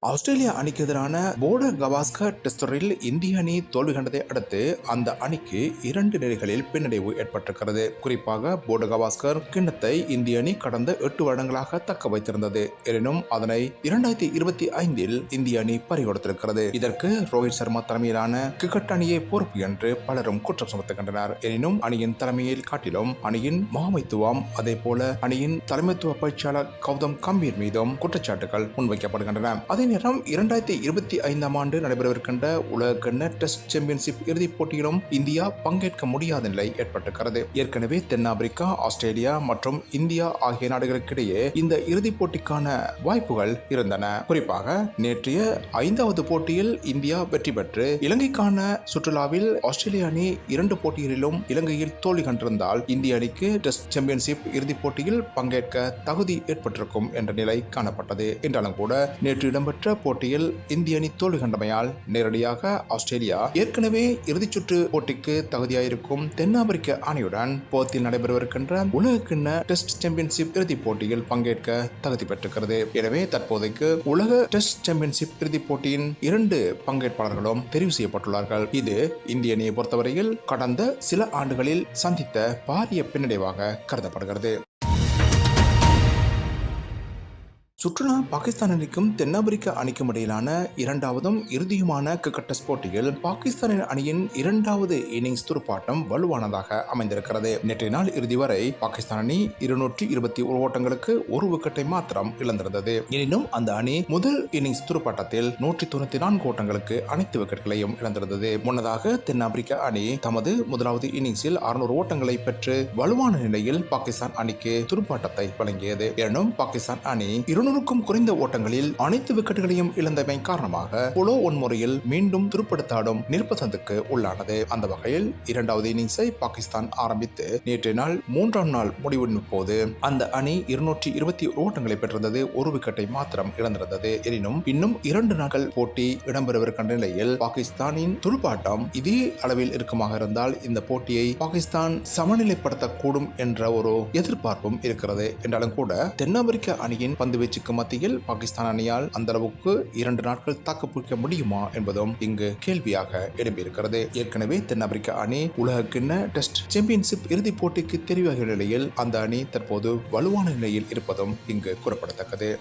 Australia அணிக்கு எதிரான border Gavaskar test தொடரில் இந்திய அணி தோல்வி கண்டதை அடுத்து அந்த அணிக்கு 2 நிலைகளில் பின்னடைவு ஏற்பட்டிருக்கிறது. குறிப்பாக போர்டர் கவாஸ்கர் கிண்ணத்தை இந்திய அணி கடந்த 8 வருடங்களாக தக்க வைத்திருந்தது. எனினும் அதனை 2025இல் இந்திய அணி பறிகொடுத்திருக்கிறது. இதற்கு ரோஹித் சர்மா தலைமையிலான கிரிக்கெட் அணியை பொறுப்பு என்று பலரும் குற்றம் சுமத்துகின்றனர். எனினும் அணியின் தலைமையில் காட்டிலும் அணியின் முகாமைத்துவம் அதே போல அணியின் தலைமைத்துவ பயிற்சியாளர் கௌதம் கம்பீர் மீதும் குற்றச்சாட்டுகள் முன்வைக்கப்படுகின்றன. அதே நேரம் 2025ஆம் ஆண்டு நடைபெறவிருக்கின்ற உலகக்கிண்ண டெஸ்ட் சாம்பியன்ஷிப் இறுதிப் போட்டியிலும் இந்தியா பங்கேற்க முடியாத நிலை ஏற்பட்டிருக்கிறது. ஏற்கனவே தென்னாப்பிரிக்கா, ஆஸ்திரேலியா மற்றும் இந்தியா ஆகிய நாடுகளுக்கிடையே இந்த இறுதிப் போட்டிக்கான வாய்ப்புகள் இருந்தன. குறிப்பாக நேற்றைய 5வது போட்டியில் இந்தியா வெற்றி பெற்று இலங்கைக்கான சுற்றுலாவில் ஆஸ்திரேலிய அணி 2 போட்டிகளிலும் இலங்கையில் தோல்வி கண்டிருந்தால் இந்திய அணிக்கு டெஸ்ட் சாம்பியன்ஷிப் இறுதிப் போட்டியில் பங்கேற்க தகுதி ஏற்பட்டிருக்கும் என்ற நிலை காணப்பட்டது. என்றாலும் கூட நேற்று இடம்பெற்ற போட்டியில் இந்திய அணி தோல்வி கண்டமையால் நேரடியாக ஆஸ்திரேலியா ஏற்கனவே இறுதிச் சுற்று போட்டிக்கு தகுதியாயிருக்கும் தென்னாப்பிரிக்க அணியுடன் போத்தில் நடைபெறவிருக்கின்ற உலகக்கிண்ண டெஸ்ட் சாம்பியன்ஷிப் இறுதிப் போட்டியில் பங்கேற்க தகுதி பெற்றிருக்கிறது. எனவே தற்போதைக்கு உலக டெஸ்ட் சாம்பியன்ஷிப் இறுதிப் போட்டியின் 2 பங்கேற்பாளர்களும் தெரிவு செய்யப்பட்டுள்ளார்கள். இது இந்திய அணியை பொறுத்தவரையில் கடந்த சில ஆண்டுகளில் சந்தித்த பாரிய பின்னடைவாக கருதப்படுகிறது. சுற்றுலா பாகிஸ்தான் அணிக்கும் தென்னாப்பிரிக்க அணிக்கும் இடையிலான 2வதும் இறுதியுமான கிரிக்கெட் டெஸ்ட் போட்டியில் பாகிஸ்தான் அணியின் 2வது இன்னிங்ஸ் துடுப்பாட்டம் வலுவானதாக அமைந்திருக்கிறது. நேற்றைய நாள் இறுதி வரை பாகிஸ்தான் அணி 221 ஓட்டங்களுக்கு 1 விக்கெட்டை மாத்திரம் இழந்திருந்தது. எனினும் அந்த அணி முதல் இன்னிங்ஸ் துடுப்பாட்டத்தில் 194 ஓட்டங்களுக்கு அனைத்து விக்கெட்டுகளையும் இழந்திருந்தது. முன்னதாக தென்னாப்பிரிக்க அணி தமது முதலாவது இன்னிங்ஸில் 600 ஓட்டங்களை பெற்று வலுவான நிலையில் பாகிஸ்தான் அணிக்கு துடுப்பாட்டத்தை வழங்கியது. எனினும் பாகிஸ்தான் அணி 200க்கும் குறைந்த ஓட்டங்களில் அனைத்து விக்கெட்டுகளையும் இழந்தமை காரணமாக போலோ முறையில் மீண்டும் துடுப்படுத்தாடும் நிர்பந்தத்துக்கு உள்ளானது. அந்த வகையில் 2வது இன்னிங்ஸை பாகிஸ்தான் ஆரம்பித்து நேற்றைய நாள் 3ஆம் நாள் முடிவின் போது அந்த அணி 221 ஓட்டங்களை பெற்றிருந்தது. 1 விக்கெட்டை மாத்திரம் இழந்திருந்தது. எனினும் இன்னும் 2 நாட்கள் போட்டி இடம்பெறவிருக்கின்ற நிலையில் பாகிஸ்தானின் துடுப்பாட்டம் இதே அளவில் இருக்குமாக இருந்தால் இந்த போட்டியை பாகிஸ்தான் சமநிலைப்படுத்தக்கூடும் என்ற ஒரு எதிர்பார்ப்பும் இருக்கிறது. என்றாலும் கூட தென்னாப்பிரிக்க அணியின் பந்துவீச்சு மத்தியில் பாகிஸ்தான் அணியால் அந்த அளவுக்கு 2 நாட்கள் தாக்குப்பிடிக்க முடியுமா என்பதும் இங்கு கேள்வியாக எழும்பியிருக்கிறது. ஏற்கனவே தென்னாப்பிரிக்க அணி உலகக்கிண்ண டெஸ்ட் சாம்பியன்ஷிப் இறுதிப் போட்டிக்கு தெரிவாகிய நிலையில் அந்த அணி தற்போது வலுவான நிலையில் இருப்பதும் இங்கு குறிப்பிடத்தக்கது.